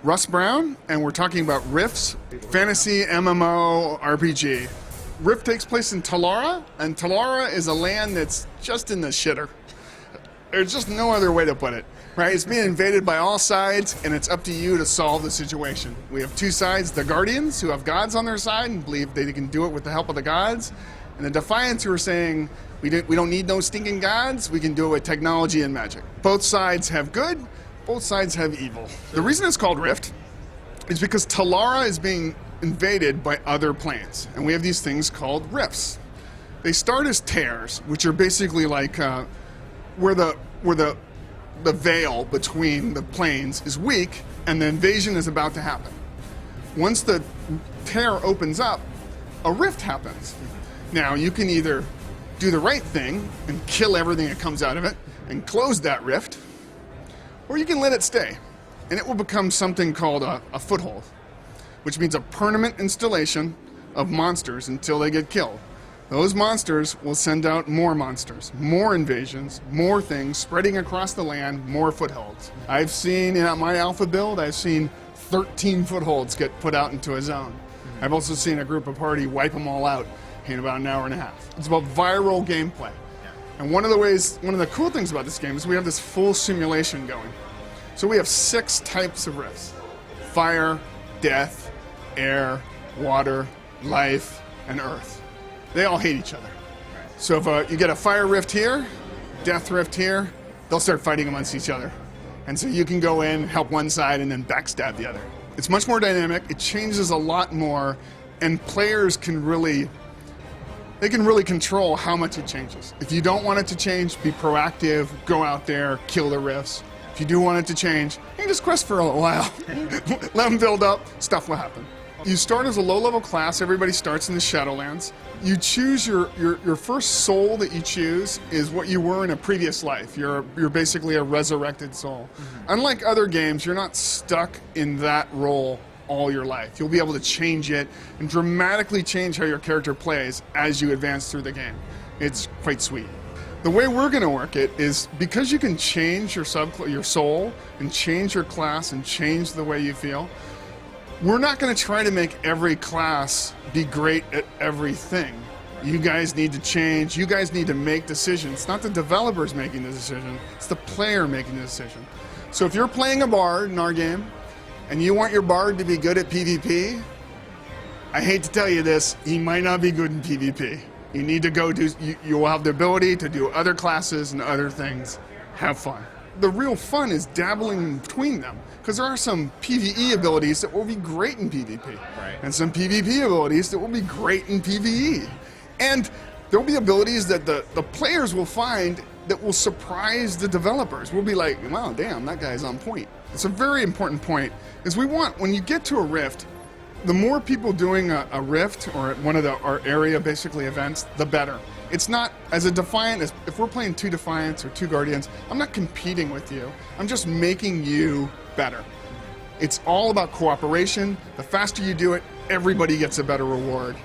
Russ Brown, and we're talking about Rift's fantasy MMO RPG. Rift takes place in Telara, and Telara is a land that's just in the shitter. There's just no other way to put it, right? It's being invaded by all sides, and it's up to you to solve the situation. We have two sides, the Guardians, who have gods on their side and believe they can do it with the help of the gods, and the Defiants, who are saying, we don't need no stinking gods, we can do it with technology and magic. Both sides have good, both sides have evil. The reason it's called Rift is because Telara is being invaded by other planes, and we have these things called rifts. They start as tears, which are basically like where the veil between the planes is weak and the invasion is about to happen. Once the tear opens up, a rift happens. Now you can either do the right thing and kill everything that comes out of it and close that rift, or you can let it stay, and it will become something called a foothold, which means a permanent installation of monsters until they get killed. Those monsters will send out more monsters, more invasions, more things spreading across the land, more footholds. I've seen, in my alpha build, I've seen 13 footholds get put out into a zone. I've also seen a group of party wipe them all out in about an hour and a half. It's about viral gameplay. And one of the cool things about this game is we have this full simulation going. So we have 6 types of rifts: fire, death, air, water, life, and earth. They all hate each other. So if you get a fire rift here, death rift here, they'll start fighting amongst each other. And so you can go in, help one side, and then backstab the other. It's much more dynamic, it changes a lot more, and players can really control how much it changes. If you don't want it to change, be proactive, go out there, kill the rifts. If you do want it to change, you can just quest for a little while. Let them build up, stuff will happen. You start as a low-level class, everybody starts in the Shadowlands. You choose your first soul that you choose is what you were in a previous life. You're basically a resurrected soul. Unlike other games, you're not stuck in that role all your life. You'll be able to change it and dramatically change how your character plays as you advance through the game. It's quite sweet. The way we're going to work it is because you can change your soul and change your class and change the way you feel, we're not going to try to make every class be great at everything. You guys need to change. You guys need to make decisions. It's not the developers making the decision. It's the player making the decision. So if you're playing a bard in our game and you want your bard to be good at PvP, I hate to tell you this, he might not be good in PvP. You need to go do, you will have the ability to do other classes and other things. Have fun. The real fun is dabbling in between them, because there are some PvE abilities that will be great in PvP, right, and some PvP abilities that will be great in PvE. And there will be abilities that the players will find that will surprise the developers. We'll be like, wow, damn, that guy's on point. It's a very important point, is we want, when you get to a rift, the more people doing a rift or one of our area basically events, the better. It's not, as a Defiant, if we're playing 2 Defiants or 2 Guardians, I'm not competing with you. I'm just making you better. It's all about cooperation. The faster you do it, everybody gets a better reward.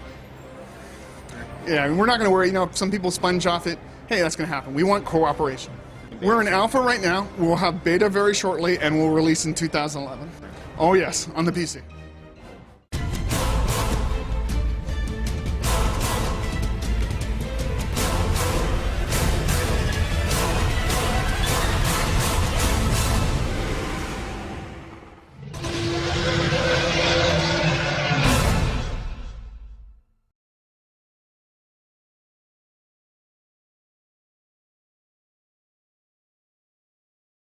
Yeah, and we're not going to worry, if some people sponge off it, hey, that's going to happen. We want cooperation. We're in alpha right now. We'll have beta very shortly, and we'll release in 2011. Oh yes, on the PC.